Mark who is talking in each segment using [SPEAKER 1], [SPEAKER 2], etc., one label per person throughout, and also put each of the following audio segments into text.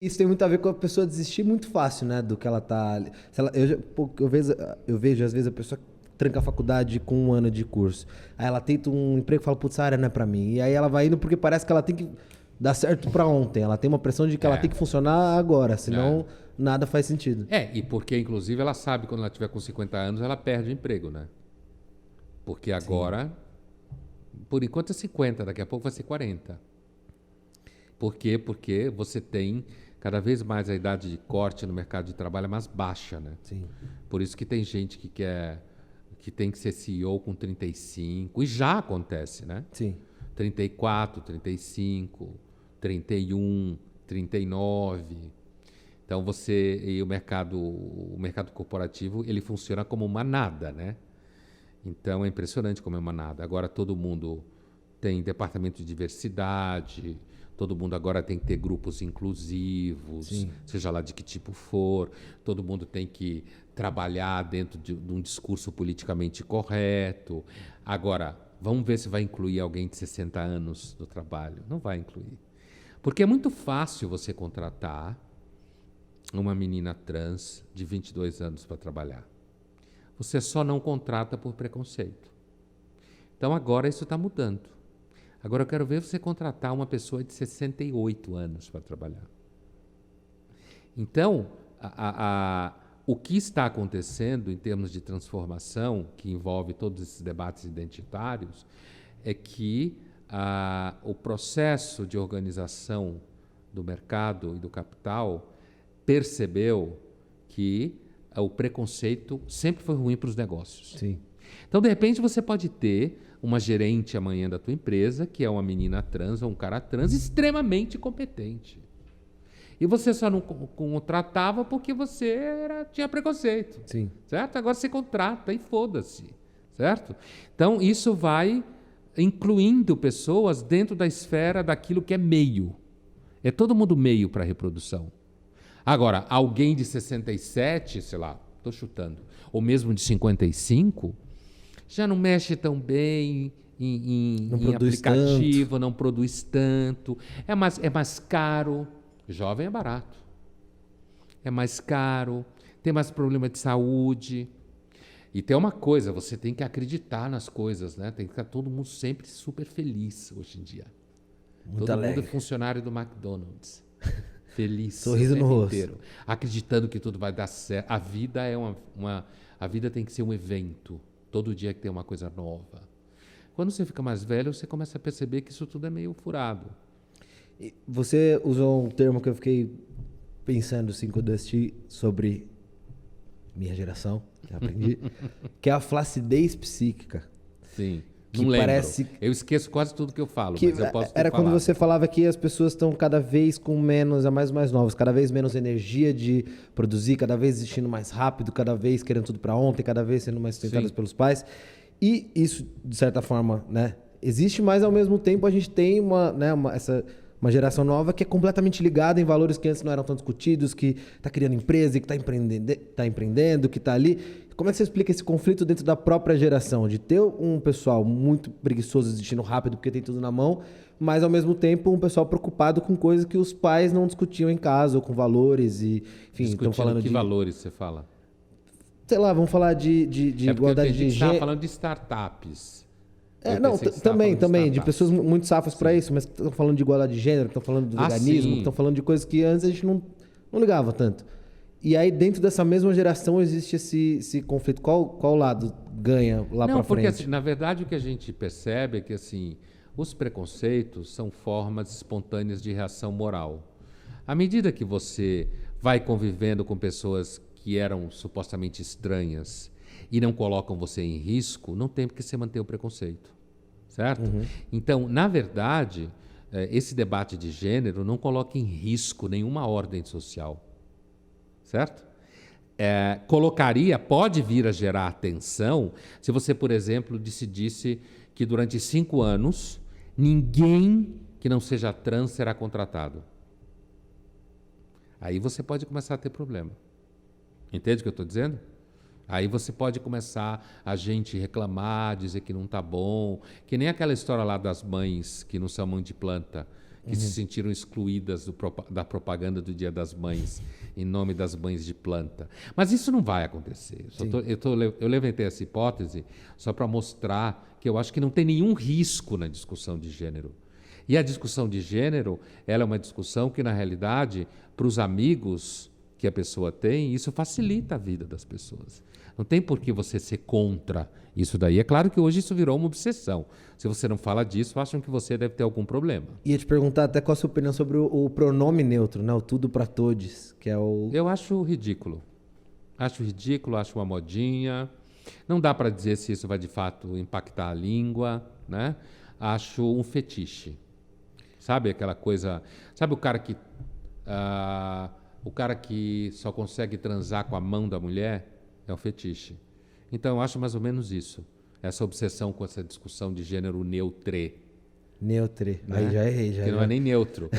[SPEAKER 1] Isso tem muito a ver com a pessoa desistir muito fácil, né? Do que ela tá. Se ela- pô, eu vejo, às vezes, a pessoa tranca a faculdade com um ano de curso. Aí ela tenta um emprego e fala, putz, essa área não é pra mim. E aí ela vai indo porque parece que ela tem que dar certo pra ontem. Ela tem uma pressão de que ela tem
[SPEAKER 2] É,
[SPEAKER 1] que funcionar agora,
[SPEAKER 2] é.
[SPEAKER 1] senão nada faz sentido.
[SPEAKER 2] E porque, inclusive, ela sabe que quando ela tiver com 50 anos, ela perde o emprego, né? Porque
[SPEAKER 1] Sim.
[SPEAKER 2] agora, por enquanto é 50, daqui a pouco vai ser 40. Por quê? Porque você tem cada vez mais a idade de corte no mercado de trabalho é mais baixa, né?
[SPEAKER 1] Sim.
[SPEAKER 2] Por isso que tem gente que tem que ser CEO com 35, e já acontece, né?
[SPEAKER 1] Sim.
[SPEAKER 2] 34, 35, 31, 39. Então o mercado corporativo, ele funciona como manada, né? Então é impressionante como é manada. Agora todo mundo tem departamento de diversidade, todo mundo agora tem que ter grupos inclusivos,
[SPEAKER 1] Sim.
[SPEAKER 2] seja lá de que tipo for, todo mundo tem que trabalhar dentro de um discurso politicamente correto. Agora, vamos ver se vai incluir alguém de 60 anos no trabalho. Não vai incluir. Porque é muito fácil você contratar uma menina trans de 22 anos para trabalhar. Você só não contrata por preconceito. Então agora isso está mudando. Agora eu quero ver você contratar uma pessoa de 68 anos para trabalhar. Então, o que está acontecendo em termos de transformação, que envolve todos esses debates identitários, é que o processo de organização do mercado e do capital percebeu que o preconceito sempre foi ruim para os negócios.
[SPEAKER 1] Sim.
[SPEAKER 2] Então, de repente, você pode ter uma gerente amanhã da tua empresa, que é uma menina trans ou um cara trans extremamente competente. E você só não contratava porque tinha preconceito.
[SPEAKER 1] Sim.
[SPEAKER 2] Certo? Agora você contrata e foda-se. Certo? Então, isso vai incluindo pessoas dentro da esfera daquilo que é meio. É todo mundo meio para a reprodução. Agora, alguém de 67, sei lá, estou chutando, ou mesmo de 55, já não mexe tão bem
[SPEAKER 1] Não
[SPEAKER 2] em
[SPEAKER 1] produz
[SPEAKER 2] aplicativo,
[SPEAKER 1] tanto.
[SPEAKER 2] não produz tanto, é mais caro. Jovem é barato. É mais caro, tem mais problema de saúde. E tem uma coisa, você tem que acreditar nas coisas, né? Tem que estar todo mundo sempre super feliz hoje em dia.
[SPEAKER 1] Muito
[SPEAKER 2] Todo mundo é
[SPEAKER 1] alegre.
[SPEAKER 2] funcionário do McDonald's. Feliz o
[SPEAKER 1] Sorriso no
[SPEAKER 2] tempo
[SPEAKER 1] rosto.
[SPEAKER 2] inteiro. Acreditando que tudo vai dar certo. A vida é a vida tem que ser um evento. Todo dia que tem uma coisa nova. Quando você fica mais velho, você começa a perceber que isso tudo é meio furado.
[SPEAKER 1] E você usou um termo que eu fiquei pensando assim quando eu assisti sobre minha geração, que eu aprendi, que é a flacidez psíquica.
[SPEAKER 2] Sim.
[SPEAKER 1] Que
[SPEAKER 2] Não lembro.
[SPEAKER 1] parece
[SPEAKER 2] Eu esqueço quase tudo que eu falo,
[SPEAKER 1] que
[SPEAKER 2] mas eu posso ter
[SPEAKER 1] era quando
[SPEAKER 2] falado.
[SPEAKER 1] você falava que as pessoas estão cada vez com menos, a mais novos, cada vez menos energia de produzir, cada vez existindo mais rápido, cada vez querendo tudo para ontem, cada vez sendo mais sustentadas
[SPEAKER 2] Sim.
[SPEAKER 1] pelos pais. E isso, de certa forma, né, existe, mas ao mesmo tempo a gente tem uma geração nova que é completamente ligada em valores que antes não eram tão discutidos, que está criando empresa, que está empreendendo, que está ali. Como é que você explica esse conflito dentro da própria geração? De ter um pessoal muito preguiçoso, desistindo rápido porque tem tudo na mão, mas ao mesmo tempo um pessoal preocupado com coisas que os pais não discutiam em casa, ou com valores e, enfim, estão
[SPEAKER 2] Discutindo
[SPEAKER 1] falando
[SPEAKER 2] que
[SPEAKER 1] de...
[SPEAKER 2] valores você fala.
[SPEAKER 1] Sei lá, vamos falar de
[SPEAKER 2] É porque a
[SPEAKER 1] igualdade de
[SPEAKER 2] gente estava
[SPEAKER 1] gênero.
[SPEAKER 2] falando de startups. Eu
[SPEAKER 1] Não,
[SPEAKER 2] pensei que você estava falando de
[SPEAKER 1] também, de
[SPEAKER 2] startups.
[SPEAKER 1] pessoas muito safas para
[SPEAKER 2] Sim.
[SPEAKER 1] isso, mas que estão falando de igualdade de gênero, que estão falando do
[SPEAKER 2] Ah,
[SPEAKER 1] veganismo, que
[SPEAKER 2] sim.
[SPEAKER 1] estão falando de coisas que antes a gente não ligava tanto. E aí, dentro dessa mesma geração, existe esse conflito. Qual lado ganha lá
[SPEAKER 2] Não,
[SPEAKER 1] para
[SPEAKER 2] porque
[SPEAKER 1] frente?
[SPEAKER 2] assim, na verdade o que a gente percebe é que assim, os preconceitos são formas espontâneas de reação moral. À medida que você vai convivendo com pessoas que eram supostamente estranhas e não colocam você em risco, não tem por que você manter o preconceito, certo? Então, na verdade, esse debate de gênero não coloca em risco nenhuma ordem social, certo? Pode vir a gerar tensão se você, por exemplo, decidisse que durante 5 anos ninguém que não seja trans será contratado. Aí você pode começar a ter problema. Entende o que eu estou dizendo? Aí você pode começar a gente reclamar, dizer que não está bom, que nem aquela história lá das mães que não são mãe de planta, que se sentiram excluídas da propaganda do Dia das Mães, em nome das mães de planta. Mas isso não vai acontecer. Eu levantei essa hipótese só para mostrar que eu acho que não tem nenhum risco na discussão de gênero. E a discussão de gênero, ela é uma discussão que, na realidade, para os amigos que a pessoa tem, isso facilita a vida das pessoas. Não tem por que você ser contra isso daí. É claro que hoje isso virou uma obsessão. Se você não fala disso, acham que você deve ter algum problema.
[SPEAKER 1] Ia te perguntar até qual a sua opinião sobre o pronome neutro, né? O tudo para todos, que é o...
[SPEAKER 2] Eu acho ridículo. Acho ridículo, acho uma modinha. Não dá para dizer se isso vai de fato impactar a língua, né? Acho um fetiche. Sabe aquela coisa... Sabe o cara que só consegue transar com a mão da mulher? É um fetiche. Então, eu acho mais ou menos isso. Essa obsessão com essa discussão de gênero neutre.
[SPEAKER 1] Neutre.
[SPEAKER 2] Né?
[SPEAKER 1] Aí já errei.
[SPEAKER 2] Que não é nem neutro.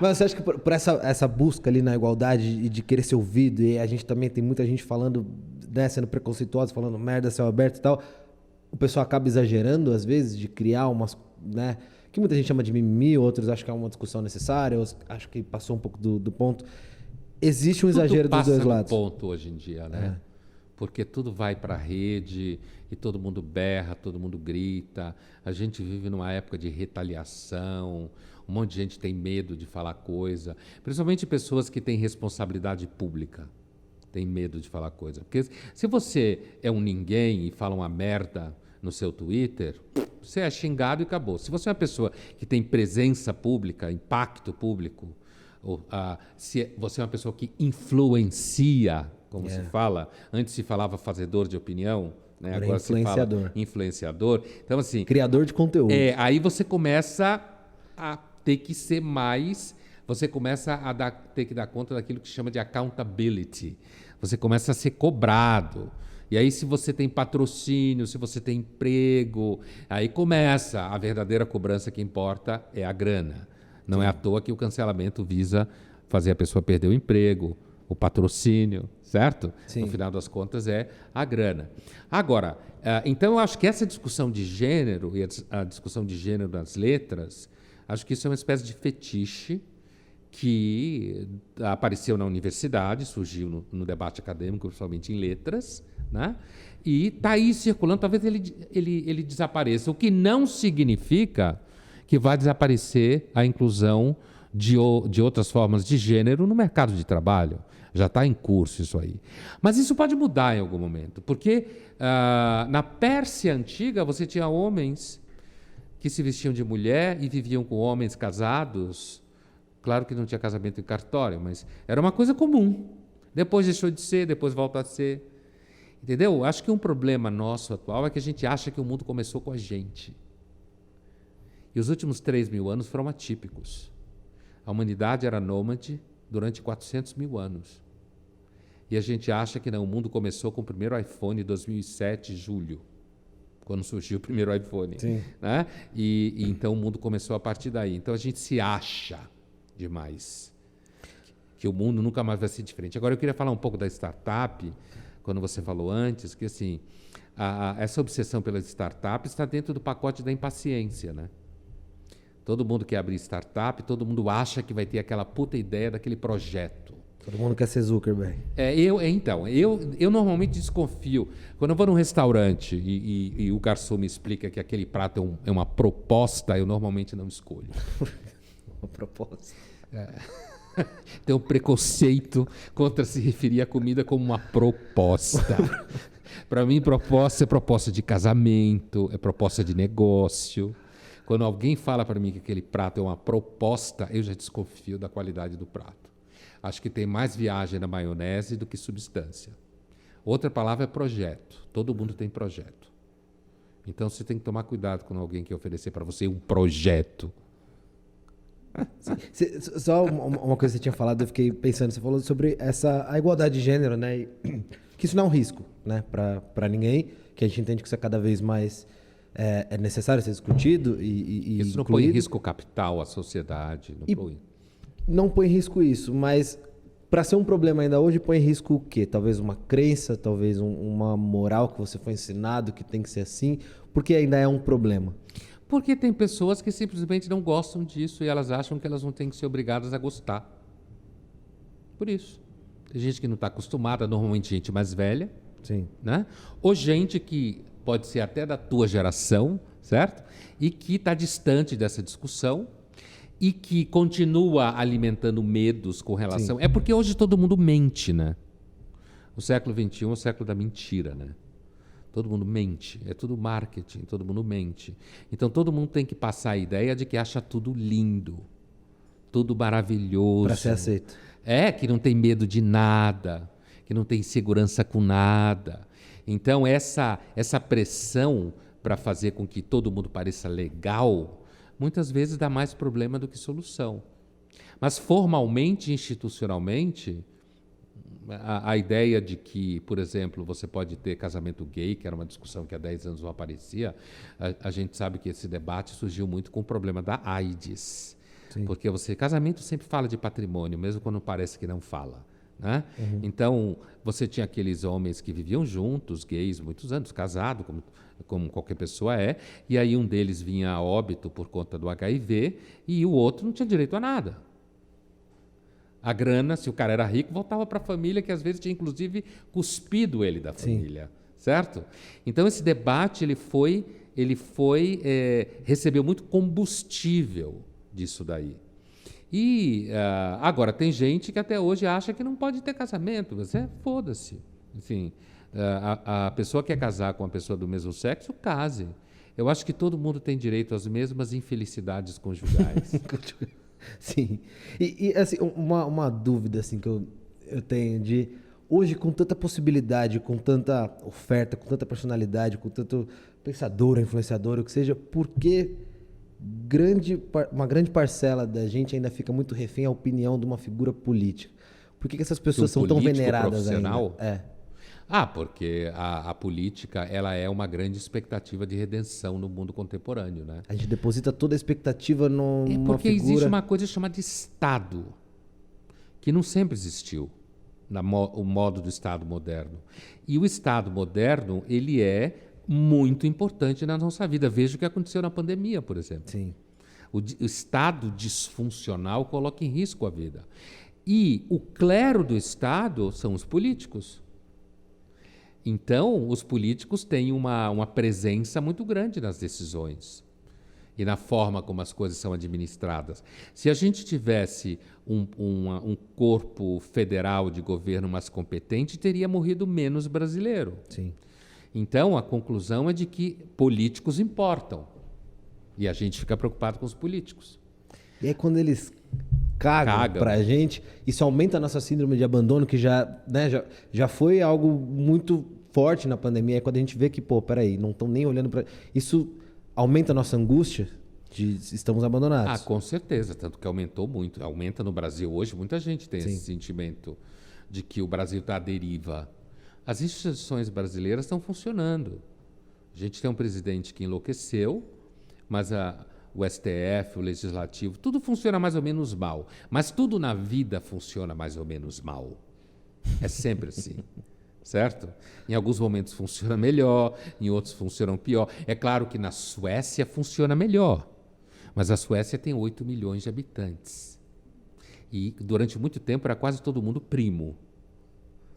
[SPEAKER 1] Mas você acha que por essa busca ali na igualdade e de querer ser ouvido, e a gente também tem muita gente falando, né, sendo preconceituosa, falando merda, céu aberto e tal, o pessoal acaba exagerando, às vezes, de criar umas... né, que muita gente chama de mimimi, outros acham que é uma discussão necessária, outros acham que passou um pouco do ponto. Existe um exagero dos dois lados.
[SPEAKER 2] Tudo passa do ponto hoje em dia, né? Porque tudo vai para a rede e todo mundo berra, todo mundo grita. A gente vive numa época de retaliação, um monte de gente tem medo de falar coisa, principalmente pessoas que têm responsabilidade pública. Tem medo de falar coisa. Porque se você é um ninguém e fala uma merda no seu Twitter, você é xingado e acabou. Se você é uma pessoa que tem presença pública, impacto público, se você é uma pessoa que influencia, como se fala, antes se falava fazedor de opinião, né? Agora
[SPEAKER 1] influenciador.
[SPEAKER 2] Se fala influenciador. Então, assim,
[SPEAKER 1] criador de conteúdo.
[SPEAKER 2] Aí você começa a ter que ser mais, você começa a ter que dar conta daquilo que chama de accountability. Você começa a ser cobrado. E aí, se você tem patrocínio, se você tem emprego, aí começa a verdadeira cobrança. Que importa é a grana. Não é à toa que o cancelamento visa fazer a pessoa perder o emprego, o patrocínio, certo?
[SPEAKER 1] Sim.
[SPEAKER 2] No final das contas é a grana. Agora, então eu acho que essa discussão de gênero e a discussão de gênero nas letras, acho que isso é uma espécie de fetiche que apareceu na universidade, surgiu no debate acadêmico, principalmente em letras, né? E está aí circulando, talvez ele desapareça, o que não significa que vai desaparecer a inclusão de outras formas de gênero no mercado de trabalho. Já está em curso isso aí. Mas isso pode mudar em algum momento, porque na Pérsia antiga você tinha homens que se vestiam de mulher e viviam com homens casados. Claro que não tinha casamento em cartório, mas era uma coisa comum. Depois deixou de ser, depois volta a ser. Entendeu? Acho que um problema nosso atual é que a gente acha que o mundo começou com a gente. E os últimos 3.000 anos foram atípicos. A humanidade era nômade durante 400.000 anos. E a gente acha que não, o mundo começou com o primeiro iPhone em 2007, julho, quando surgiu o primeiro iPhone.
[SPEAKER 1] Sim.
[SPEAKER 2] Né? E então o mundo começou a partir daí. Então a gente se acha demais que o mundo nunca mais vai ser diferente. Agora eu queria falar um pouco da startup, quando você falou antes, que assim, essa obsessão pelas startups está dentro do pacote da impaciência, né? Todo mundo quer abrir startup, todo mundo acha que vai ter aquela puta ideia daquele projeto.
[SPEAKER 1] Todo mundo quer ser Zuckerberg.
[SPEAKER 2] Eu normalmente desconfio. Quando eu vou num restaurante e o garçom me explica que aquele prato é uma proposta, eu normalmente não escolho.
[SPEAKER 1] Uma proposta.
[SPEAKER 2] Tem um preconceito contra se referir à comida como uma proposta. Para mim, proposta é proposta de casamento, é proposta de negócio. Quando alguém fala para mim que aquele prato é uma proposta, eu já desconfio da qualidade do prato. Acho que tem mais viagem na maionese do que substância. Outra palavra é projeto. Todo mundo tem projeto. Então você tem que tomar cuidado quando alguém quer oferecer para você um projeto.
[SPEAKER 1] Só uma coisa que você tinha falado, eu fiquei pensando, você falou sobre a igualdade de gênero, né? Que isso não é um risco, né, para ninguém, que a gente entende que isso é cada vez mais é necessário ser discutido e
[SPEAKER 2] isso não põe em risco o capital, a sociedade.
[SPEAKER 1] Não põe em risco isso, mas para ser um problema ainda hoje, põe em risco o quê? Talvez uma crença, talvez uma moral que você foi ensinado que tem que ser assim, porque ainda é um problema.
[SPEAKER 2] Porque tem pessoas que simplesmente não gostam disso e elas acham que elas não têm que ser obrigadas a gostar. Por isso. Tem gente que não está acostumada, normalmente gente mais velha,
[SPEAKER 1] Sim.
[SPEAKER 2] né? Ou gente que pode ser até da tua geração, certo? E que está distante dessa discussão e que continua alimentando medos com relação...
[SPEAKER 1] Sim.
[SPEAKER 2] É porque hoje todo mundo mente, né? O século XXI é o século da mentira, né? Todo mundo mente, é tudo marketing, todo mundo mente. Então todo mundo tem que passar a ideia de que acha tudo lindo, tudo maravilhoso.
[SPEAKER 1] Para ser aceito.
[SPEAKER 2] Que não tem medo de nada, que não tem segurança com nada. Então essa pressão para fazer com que todo mundo pareça legal, muitas vezes dá mais problema do que solução. Mas formalmente, institucionalmente, a ideia de que, por exemplo, você pode ter casamento gay, que era uma discussão que há 10 anos não aparecia, a gente sabe que esse debate surgiu muito com o problema da AIDS. Sim. Porque casamento sempre fala de patrimônio, mesmo quando parece que não fala. Né? Uhum. Então, você tinha aqueles homens que viviam juntos, gays, muitos anos, casados, como qualquer pessoa é, e aí um deles vinha a óbito por conta do HIV e o outro não tinha direito a nada. A grana, se o cara era rico, voltava para a família, que às vezes tinha inclusive cuspido ele da família, certo? Então esse debate recebeu muito combustível disso daí. E agora tem gente que até hoje acha que não pode ter casamento, você foda-se. Enfim, a pessoa que quer casar com uma pessoa do mesmo sexo, case. Eu acho que todo mundo tem direito às mesmas infelicidades conjugais.
[SPEAKER 1] Sim. E assim, uma dúvida assim, que eu tenho de... Hoje, com tanta possibilidade, com tanta oferta, com tanta personalidade, com tanto pensador, influenciador, o que seja, por que uma grande parcela da gente ainda fica muito refém à opinião de uma figura política? Por que essas pessoas são tão veneradas ainda?
[SPEAKER 2] Porque a política ela é uma grande expectativa de redenção no mundo contemporâneo, né?
[SPEAKER 1] A gente deposita toda a expectativa numa figura...
[SPEAKER 2] porque existe uma coisa chamada Estado, que não sempre existiu, o modo do Estado moderno. E o Estado moderno, ele é muito importante na nossa vida. Veja o que aconteceu na pandemia, por exemplo.
[SPEAKER 1] Sim.
[SPEAKER 2] O Estado disfuncional coloca em risco a vida. E o clero do Estado são os políticos. Então, os políticos têm uma presença muito grande nas decisões e na forma como as coisas são administradas. Se a gente tivesse um corpo federal de governo mais competente, teria morrido menos brasileiro.
[SPEAKER 1] Sim.
[SPEAKER 2] Então, a conclusão é de que políticos importam. E a gente fica preocupado com os políticos.
[SPEAKER 1] E aí, quando eles cagam pra gente, isso aumenta a nossa síndrome de abandono, que já foi algo muito forte na pandemia. É quando a gente vê que, peraí, não estão nem olhando para... Isso aumenta a nossa angústia de estamos abandonados.
[SPEAKER 2] Com certeza, tanto que aumentou muito. Aumenta no Brasil hoje, muita gente tem esse sentimento de que o Brasil está à deriva. As instituições brasileiras estão funcionando. A gente tem um presidente que enlouqueceu, mas o STF, o Legislativo, tudo funciona mais ou menos mal. Mas tudo na vida funciona mais ou menos mal. É sempre assim, certo? Em alguns momentos funciona melhor, em outros funcionam pior. É claro que na Suécia funciona melhor, mas a Suécia tem 8 milhões de habitantes. E durante muito tempo era quase todo mundo primo.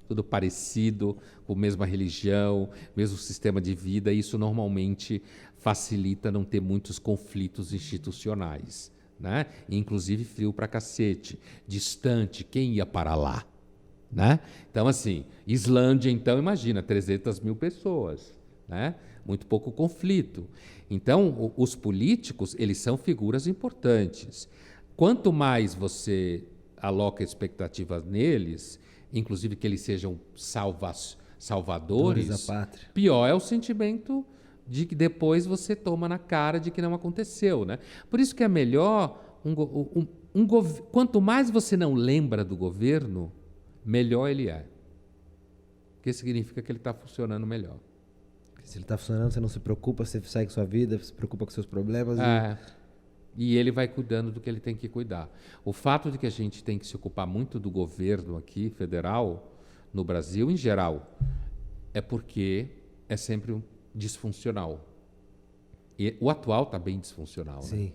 [SPEAKER 2] Tudo parecido, com a mesma religião, mesmo sistema de vida, e isso normalmente facilita não ter muitos conflitos institucionais, né? Inclusive frio pra cacete, distante, quem ia para lá, né? Então, assim, Islândia, então, imagina, 300 mil pessoas, né? Muito pouco conflito. Então, os políticos, eles são figuras importantes. Quanto mais você aloca expectativas neles, inclusive que eles sejam salvadores,
[SPEAKER 1] da pátria,
[SPEAKER 2] pior é o sentimento de que depois você toma na cara de que não aconteceu, né? Por isso que é melhor quanto mais você não lembra do governo, melhor ele é. Porque significa que ele está funcionando melhor.
[SPEAKER 1] Se ele está funcionando, você não se preocupa, você segue sua vida, se preocupa com seus problemas.
[SPEAKER 2] E ele vai cuidando do que ele tem que cuidar. O fato de que a gente tem que se ocupar muito do governo aqui, federal, no Brasil em geral, é porque é sempre disfuncional. E o atual está bem disfuncional. Né?
[SPEAKER 1] Sim.